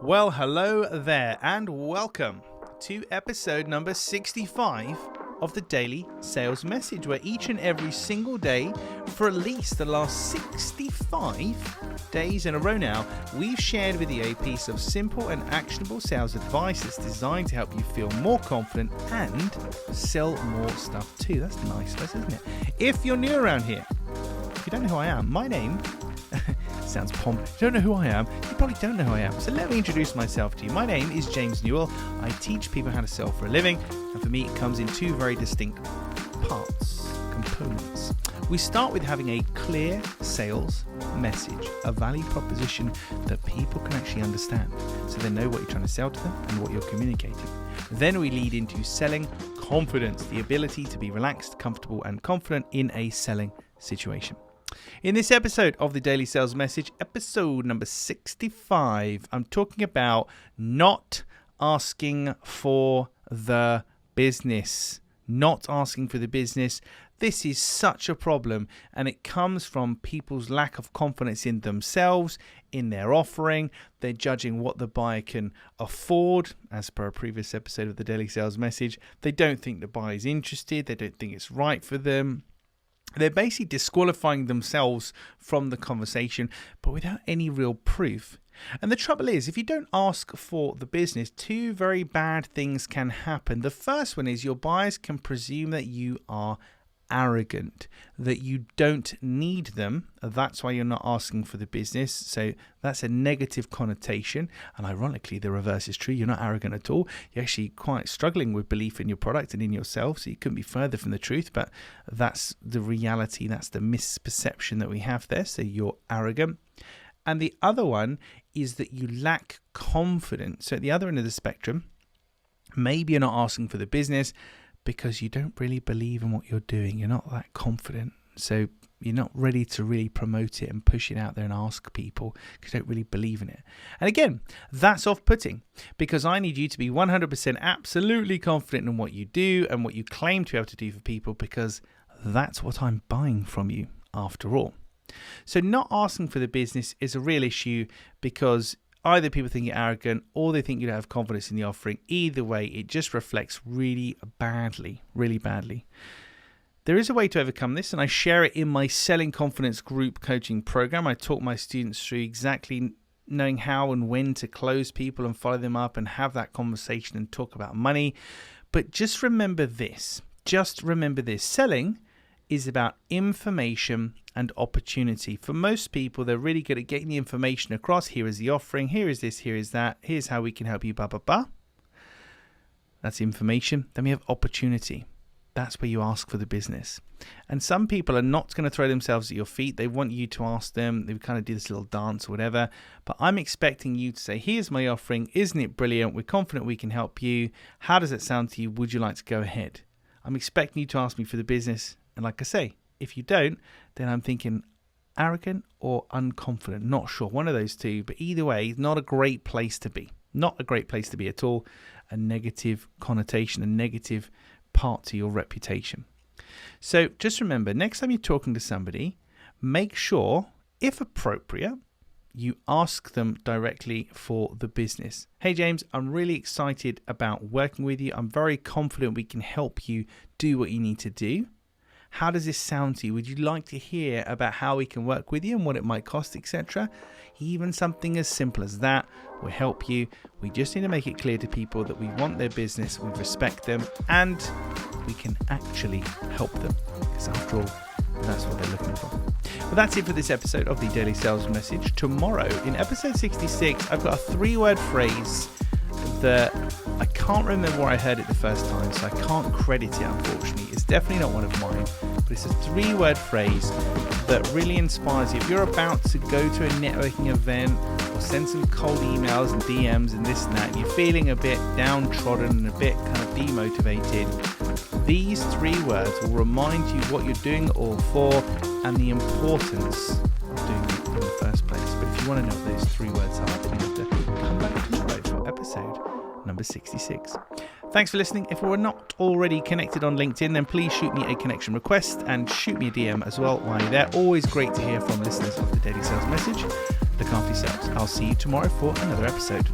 Well, hello there and welcome to episode number 65 of the Daily Sales Message, where each and every single day for at least the last 65 days in a row now, we've shared with you a piece of simple and actionable sales advice that's designed to help you feel more confident and sell more stuff too. That's nice, isn't it? If you're new around here, if you don't know who I am, my name sounds pompous. You don't know who I am? You probably don't know who I am. So let me introduce myself to you. My name is James Newell. I teach people how to sell for a living. And for me, it comes in two very distinct components. We start with having a clear sales message, a value proposition that people can actually understand, so they know what you're trying to sell to them and what you're communicating. Then we lead into selling confidence, the ability to be relaxed, comfortable, and confident in a selling situation. In this episode of the Daily Sales Message, episode number 65, I'm talking about not asking for the business. Not asking for the business. This is such a problem, and it comes from people's lack of confidence in themselves, in their offering. They're judging what the buyer can afford, as per a previous episode of the Daily Sales Message. They don't think the buyer is interested. They don't think it's right for them. They're basically disqualifying themselves from the conversation, but without any real proof. And the trouble is, if you don't ask for the business, two very bad things can happen. The first one is your buyers can presume that you are arrogant, that you don't need them. That's why you're not asking for the business. So that's a negative connotation. And ironically, the reverse is true. You're not arrogant at all. You're actually quite struggling with belief in your product and in yourself. So you couldn't be further from the truth, but that's the reality. That's the misperception that we have there. So you're arrogant. And the other one is that you lack confidence. So at the other end of the spectrum, maybe you're not asking for the business because you don't really believe in what you're doing. You're not that confident. So you're not ready to really promote it and push it out there and ask people because you don't really believe in it. And again, that's off-putting, because I need you to be 100% absolutely confident in what you do and what you claim to be able to do for people, because that's what I'm buying from you after all. So not asking for the business is a real issue, because either people think you're arrogant or they think you don't have confidence in the offering. Either way, it just reflects really badly. There is a way to overcome this, and I share it in my Selling Confidence group coaching program. I talk my students through exactly knowing how and when to close people and follow them up and have that conversation and talk about money. But just remember this. Selling is about information and opportunity. For most people, they're really good at getting the information across. Here is the offering. Here is this. Here is that. Here's how we can help you. That's information. Then we have opportunity. That's where you ask for the business. And some people are not going to throw themselves at your feet. They want you to ask them. They kind of do this little dance or whatever. But I'm expecting you to say, here's my offering. Isn't it brilliant? We're confident we can help you. How does it sound to you? Would you like to go ahead? I'm expecting you to ask me for the business. And like I say, if you don't, then I'm thinking arrogant or unconfident. Not sure. One of those two. But either way, not a great place to be. Not a great place to be at all. A negative connotation, a negative part to your reputation. So just remember, next time you're talking to somebody, make sure, if appropriate, you ask them directly for the business. Hey James, I'm really excited about working with you. I'm very confident we can help you do what you need to do. How does this sound to you? Would you like to hear about how we can work with you and what it might cost, etc.? Even something as simple as that will help you. We just need to make it clear to people that we want their business, we respect them, and we can actually help them. Because after all, that's what they're looking for. Well, that's it for this episode of the Daily Sales Message. Tomorrow, in episode 66, I've got a 3-word phrase that I can't remember where I heard it the first time, so I can't credit it, unfortunately. It's definitely not one of mine, but it's a 3-word phrase that really inspires you. If you're about to go to a networking event or send some cold emails and DMs and this and that, and you're feeling a bit downtrodden and a bit kind of demotivated, these 3 words will remind you what you're doing it all for and the importance of doing it in the first place. But if you want to know what those 3 words are, then you have to come back tomorrow for episode number 66. Thanks for listening. If we're not already connected on LinkedIn, then please shoot me a connection request and shoot me a DM as well while you're there. Always great to hear from listeners of the Daily Sales Message. Look after yourselves. I'll see you tomorrow for another episode.